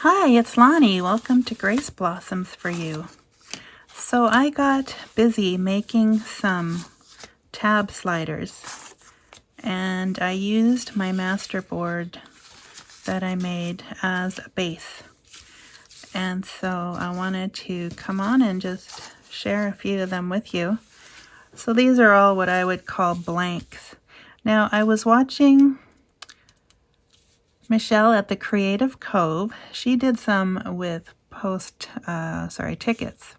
Hi, it's Lonnie. Welcome to Grace Blossoms for You. So I got busy making some tab sliders, and I used my master board that I made as a base. And so I wanted to come on and just share a few of them with you. So these are all what I would call blanks. Now I was watching Michele at the Creative Cove. She did some with tickets.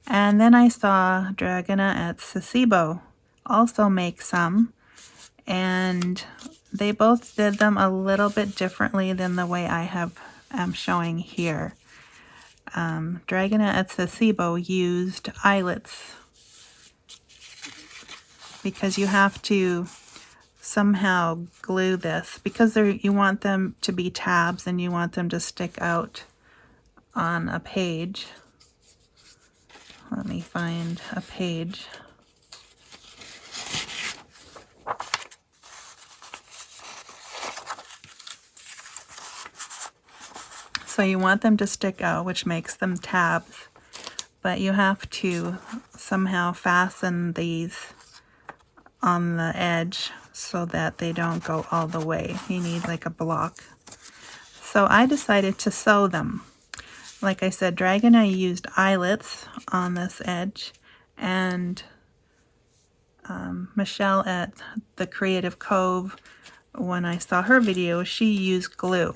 And then I saw Dragona at Sasebo also make some, and they both did them a little bit differently than the way am showing here. Dragona at Sasebo used eyelets because you have to somehow glue this because you want them to be tabs and you want them to stick out on a page. Let me find a page. So you want them to stick out, which makes them tabs, but you have to somehow fasten these on the edge so that they don't go all the way. You need like a block. So I decided to sew them. Like I said, Dragona used eyelets on this edge, and Michele at the Creative Cove, when I saw her video, she used glue.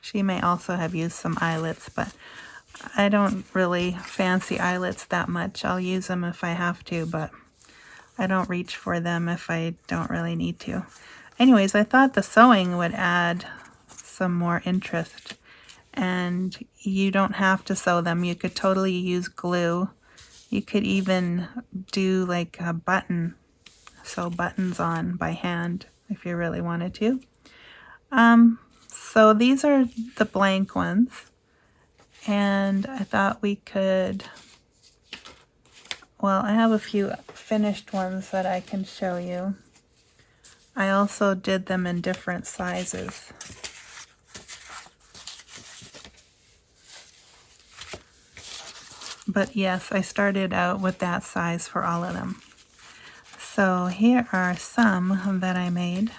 She may also have used some eyelets, but I don't really fancy eyelets that much. I'll use them if I have to, but I don't reach for them if I don't really need to. Anyways, I thought the sewing would add some more interest. And you don't have to sew them. You could totally use glue. You could even do like a button, sew buttons on by hand if you really wanted to. So these are the blank ones, and I thought we could, well, I have a few finished ones that I can show you. I also did them in different sizes. But yes, I started out with that size for all of them. So here are some that I made,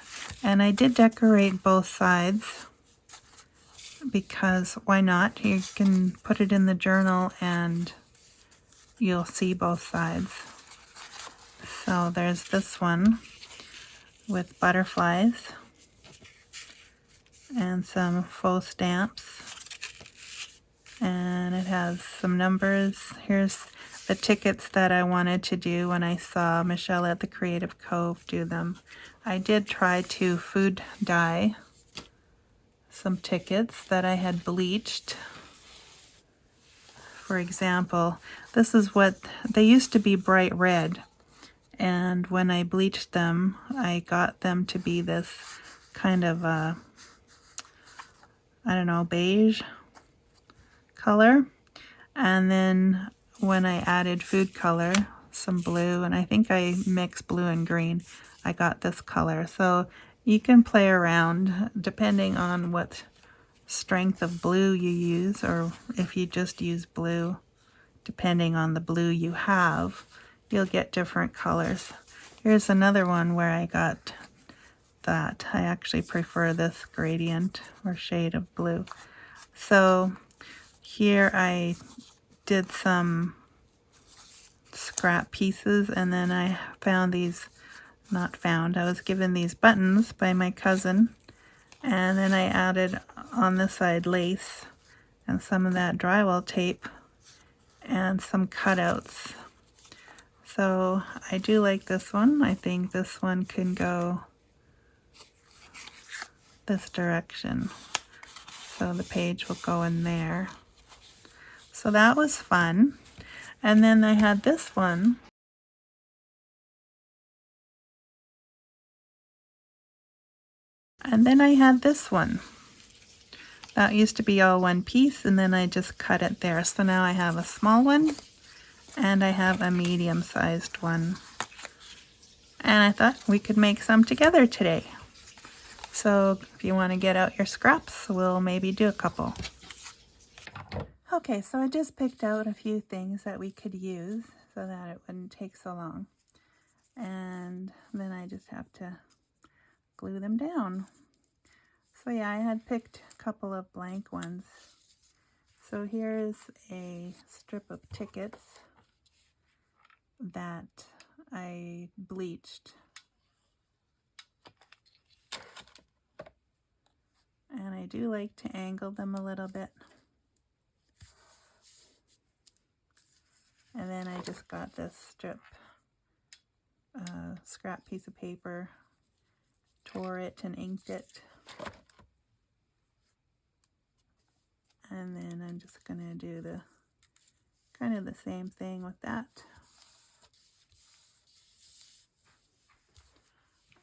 and I did decorate both sides because why not? You can put it in the journal and you'll see both sides. So there's this one with butterflies and some faux stamps, and it has some numbers. Here's the tickets that I wanted to do when I saw Michele at the Creative Cove do them. I did try to food dye some tickets that I had bleached. For example, this is what they used to be, bright red, and when I bleached them, I got them to be this kind of I don't know, beige color. And then when I added food color, some blue, and I think I mixed blue and green, I got this color. So you can play around depending on what strength of blue you use, or if you just use blue, depending on the blue you have, you'll get different colors. Here's another one where I got that. I actually prefer this gradient or shade of blue. So here I did some scrap pieces, and then I found these, I was given these buttons by my cousin, and then I added on this side lace and some of that drywall tape and some cutouts. So I do like this one. I think this one can go this direction, so the page will go in there. So that was fun. And then I had this one. And then I had this one. That used to be all one piece, and then I just cut it there. So now I have a small one, and I have a medium-sized one. And I thought we could make some together today. So if you want to get out your scraps, we'll maybe do a couple. Okay, so I just picked out a few things that we could use so that it wouldn't take so long. And then I just have to glue them down. So yeah, I had picked a couple of blank ones. So here's a strip of tickets that I bleached. And I do like to angle them a little bit. And then I just got this scrap piece of paper, tore it and inked it. And then I'm just gonna do the kind of the same thing with that.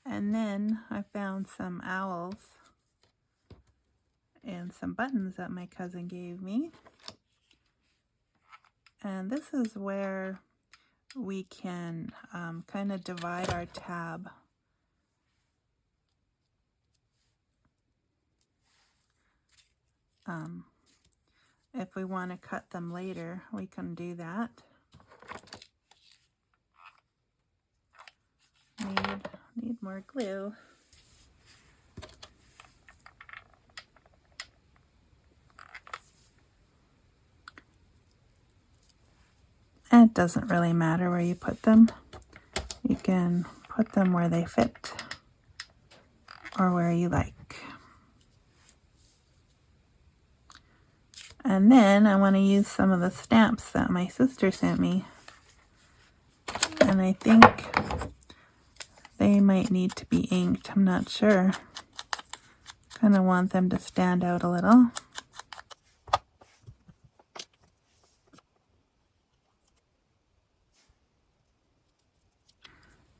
And then I found some owls and some buttons that my cousin gave me. And this is where we can kind of divide our tab. If we want to cut them later, we can do that. Need more glue. It doesn't really matter where you put them. You can put them where they fit or where you like. And then I want to use some of the stamps that my sister sent me. And I think they might need to be inked. I'm not sure. Kind of want them to stand out a little.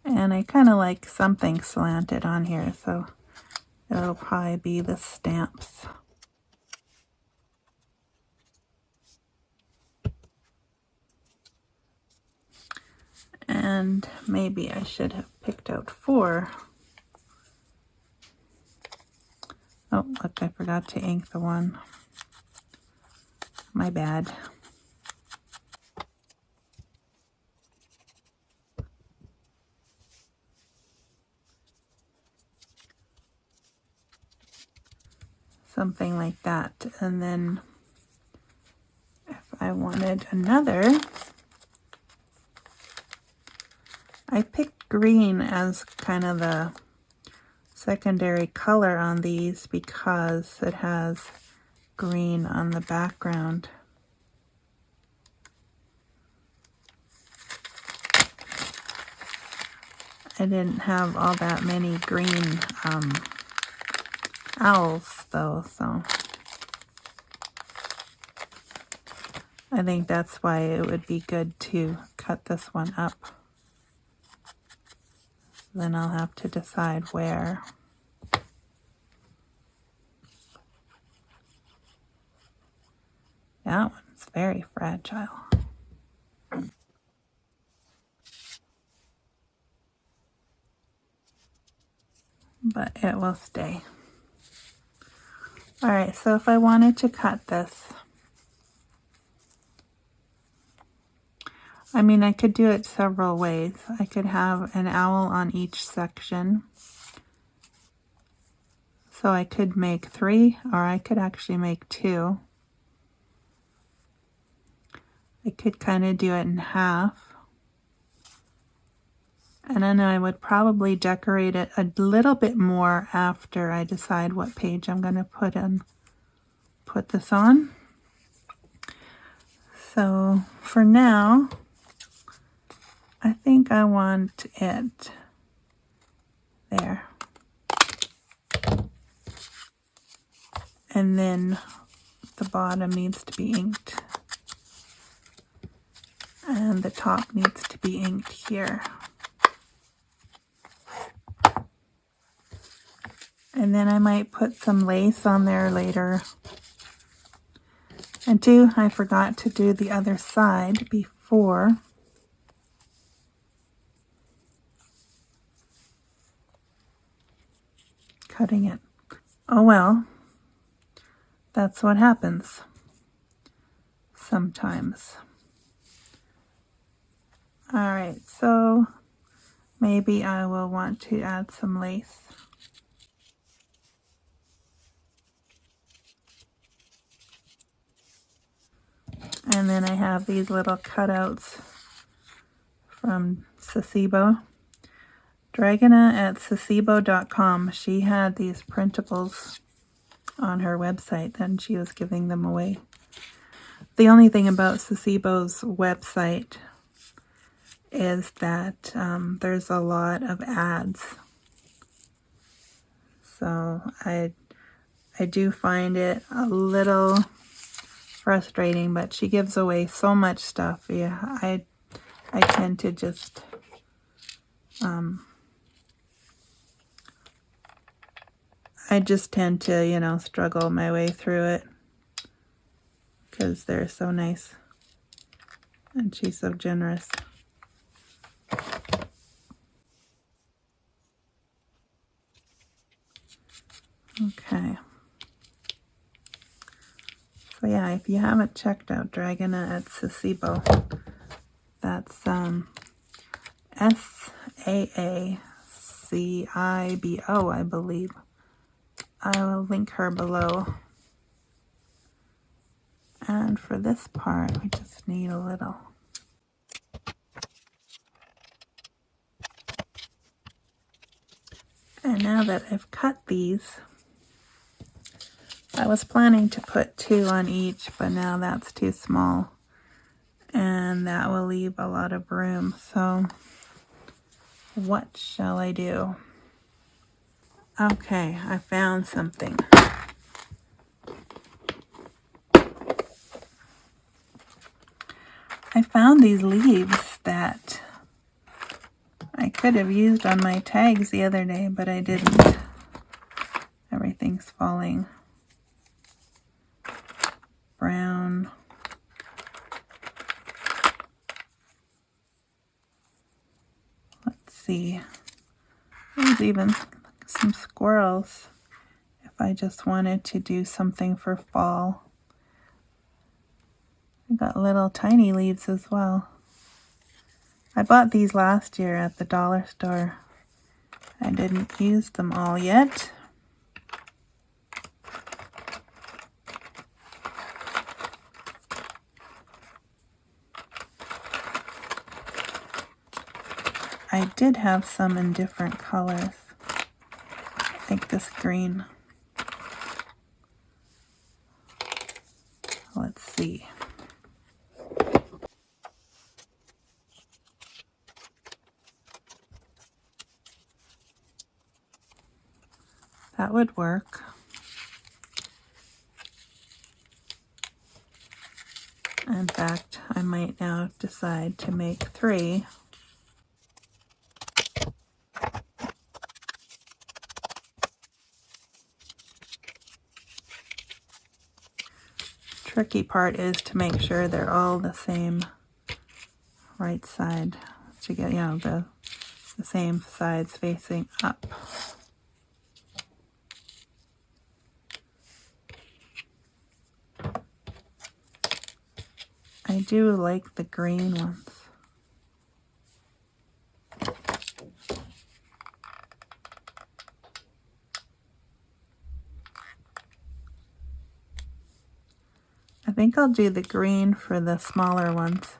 And I kind of like something slanted on here, so it'll probably be the stamps. And maybe I should have picked out 4. Oh, look, I forgot to ink the one. My bad. Something like that. And then if I wanted another, I picked green as kind of the secondary color on these because it has green on the background. I didn't have all that many green owls though, so I think that's why it would be good to cut this one up. Then I'll have to decide where. That one's very fragile. But it will stay. Alright, so if I wanted to cut this, I mean, I could do it several ways. I could have an owl on each section. So I could make 3, or I could actually make 2. I could kind of do it in half. And then I would probably decorate it a little bit more after I decide what page I'm going to put this on. So for now, I think I want it there. And then the bottom needs to be inked. And the top needs to be inked here. And then I might put some lace on there later. And I forgot to do the other side before. cutting it. Oh well, that's what happens sometimes. Alright, so maybe I will want to add some lace. And then I have these little cutouts from Sasebo. Dragona at sasebo.com. She had these printables on her website and she was giving them away. The only thing about Sasebo's website is that there's a lot of ads. So I do find it a little frustrating, but she gives away so much stuff. Yeah, I tend to just tend to, you know, struggle my way through it because they're so nice and she's so generous. Okay. So yeah, if you haven't checked out Dragona at Sasebo, that's Saacibo, I believe. I will link her below. And for this part, we just need a little. And now that I've cut these, I was planning to put 2 on each, but now that's too small. And that will leave a lot of room. So what shall I do? Okay, I found something. I found these leaves that I could have used on my tags the other day, but I didn't. Everything's falling. Brown. Let's see. There's even some squirrels if I just wanted to do something for fall. I got little tiny leaves as well. I bought these last year at the dollar store. I didn't use them all yet. I did have some in different colors, like this green. Let's see. That would work. In fact, I might now decide to make 3. Tricky part is to make sure they're all the same right side, to get, you know, the same sides facing up. I do like the green ones. I think I'll do the green for the smaller ones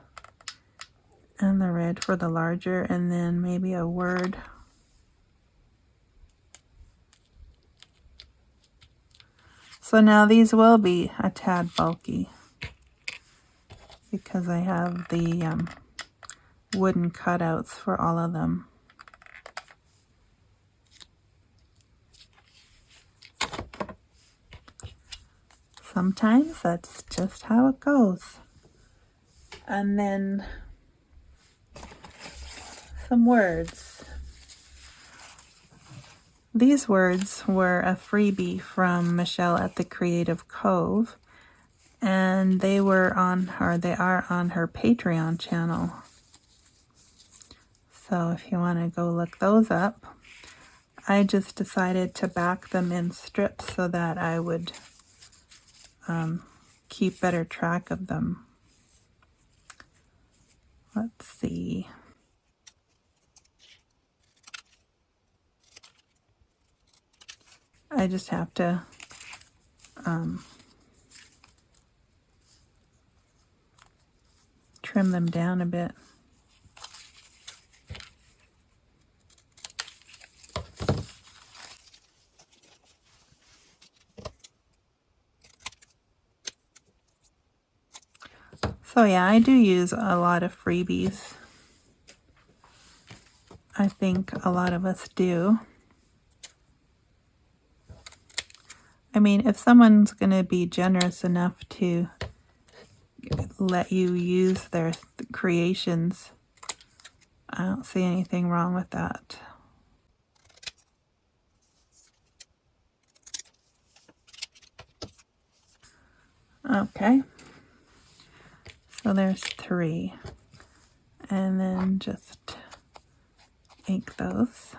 and the red for the larger, and then maybe a word. So now these will be a tad bulky because I have the wooden cutouts for all of them. Sometimes that's just how it goes. And then some words. These words were a freebie from Michele at the Creative Cove, and they are on her Patreon channel. So if you want to go look those up. I just decided to back them in strips so that I would keep better track of them. Let's see. I just have to trim them down a bit. So yeah, I do use a lot of freebies. I think a lot of us do. I mean, if someone's going to be generous enough to let you use their creations, I don't see anything wrong with that. Okay, so there's 3, and then just ink those.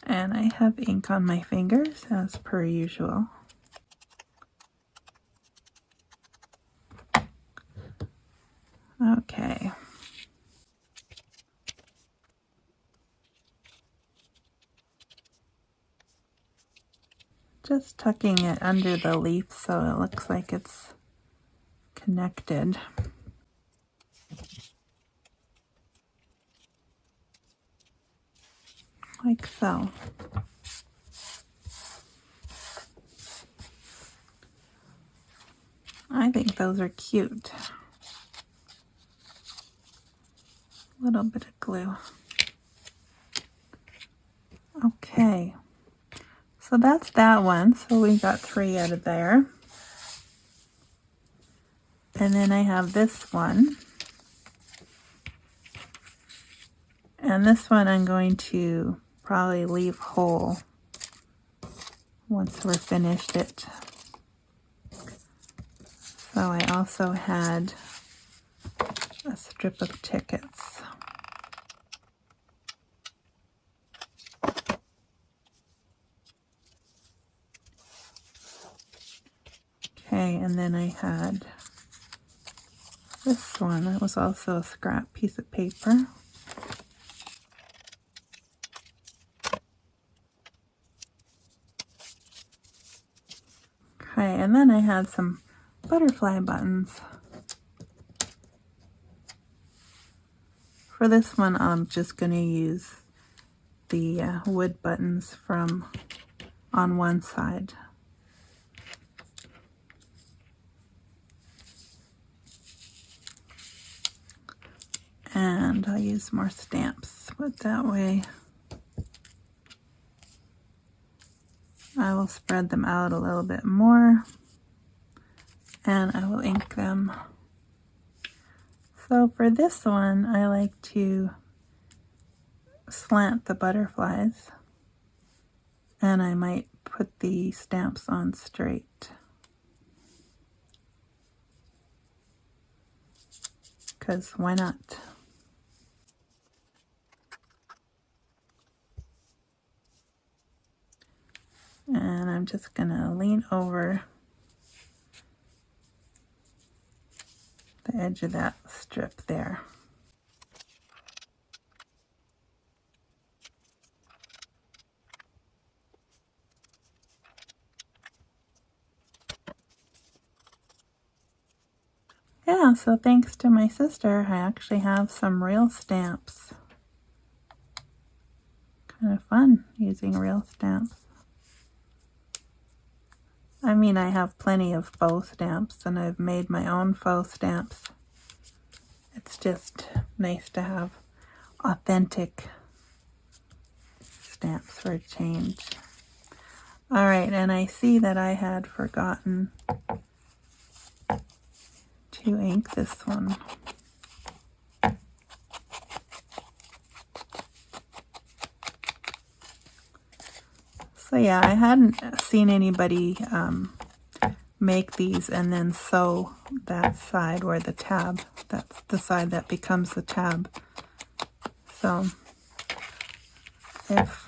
And I have ink on my fingers as per usual. Okay. Just tucking it under the leaf so it looks like it's connected. Like so. I think those are cute. A little bit of glue. Okay. So that's that one. So we got 3 out of there. And then I have this one. And this one I'm going to probably leave whole once we're finished it. So I also had a strip of tickets. Okay, and then I had this one. It was also a scrap piece of paper. Okay, and then I had some butterfly buttons. For this one, I'm just going to use the wood buttons from on one side. And I'll use more stamps, but that way I will spread them out a little bit more and I will ink them. So for this one, I like to slant the butterflies, and I might put the stamps on straight. Because why not? And I'm just gonna lean over the edge of that strip there. Yeah, so thanks to my sister, I actually have some real stamps. Kind of fun using real stamps. I mean, I have plenty of faux stamps, and I've made my own faux stamps. It's just nice to have authentic stamps for a change. All right, and I see that I had forgotten to ink this one. So yeah, I hadn't seen anybody make these and then sew that side where the tab, that's the side that becomes the tab. So if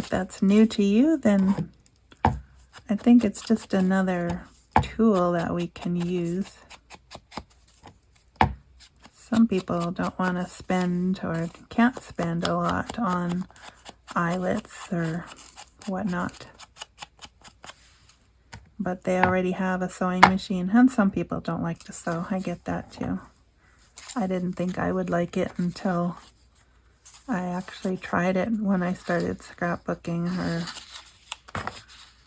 that's new to you, then I think it's just another tool that we can use. Some people don't want to spend or can't spend a lot on eyelets or whatnot, but they already have a sewing machine, and some people don't like to sew. I get that too. I didn't think I would like it until I actually tried it when I started scrapbooking, or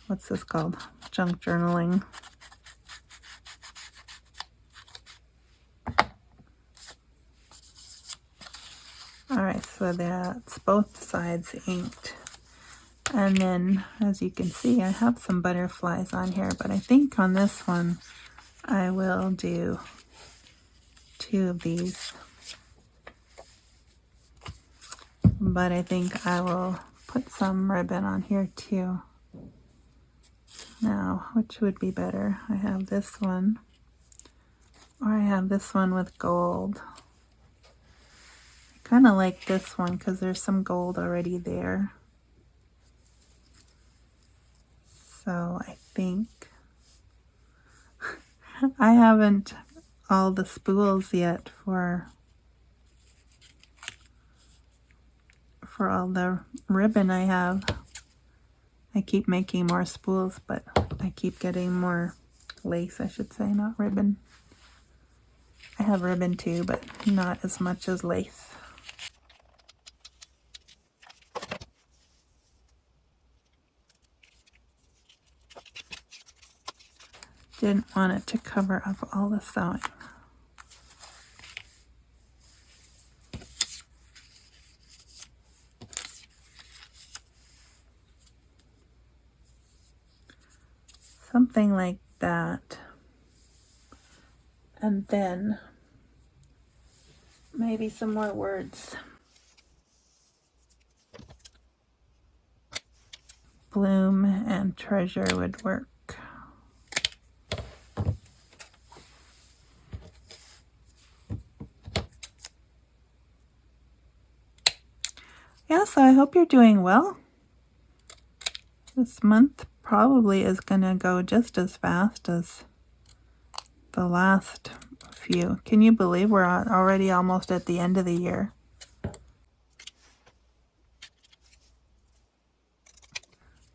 what's this called? Junk journaling. Alright, so that's both sides inked. And then, as you can see, I have some butterflies on here, but I think on this one I will do 2 of these. But I think I will put some ribbon on here too. Now, which would be better? I have this one, or I have this one with gold. I kind of like this one because there's some gold already there. So I think I haven't all the spools yet for all the ribbon I have. I keep making more spools, but I keep getting more lace, I should say, not ribbon. I have ribbon too, but not as much as lace. Didn't want it to cover up all the sewing. Something like that. And then maybe some more words. Bloom and treasure would work. Yeah, so I hope you're doing well. This month probably is going to go just as fast as the last few. Can you believe we're already almost at the end of the year?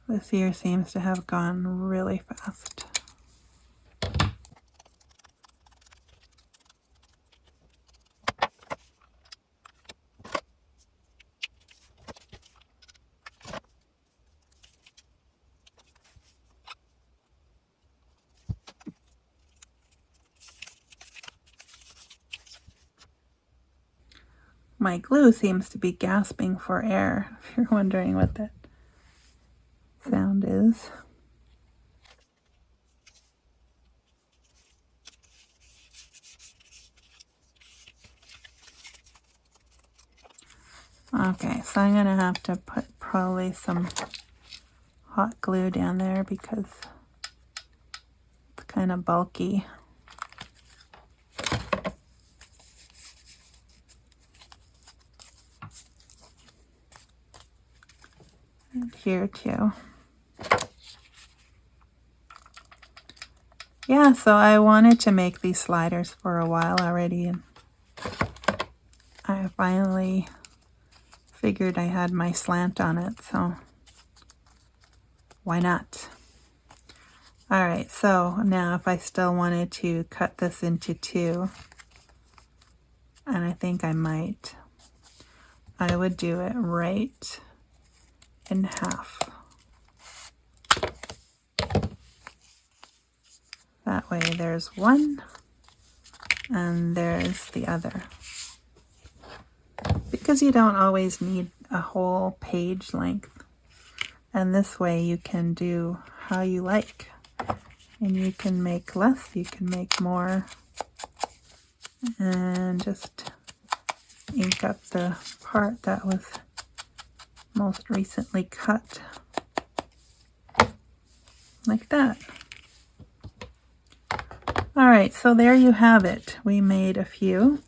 This year seems to have gone really fast. My glue seems to be gasping for air, if you're wondering what that sound is. Okay, so I'm going to have to put probably some hot glue down there because it's kind of bulky. And here too. Yeah, so I wanted to make these sliders for a while already, and I finally figured I had my slant on it, so why not? Alright, so now if I still wanted to cut this into 2, and I think I might, I would do it right in half. That way there's one, and there's the other. Because you don't always need a whole page length. And this way you can do how you like. And you can make less, you can make more. And just ink up the part that was most recently cut. Like that. Alright, so there you have it. We made a few.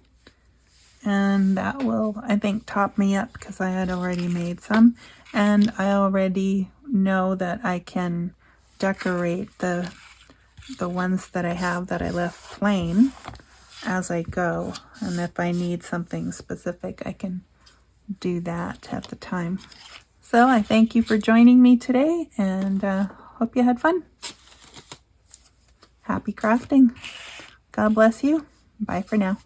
and that will, I think, top me up because I had already made some, and I already know that I can decorate the ones that I have that I left plain as I go, and if I need something specific, I can do that at the time. So I thank you for joining me today, and hope you had fun. Happy crafting. God bless you. Bye for now.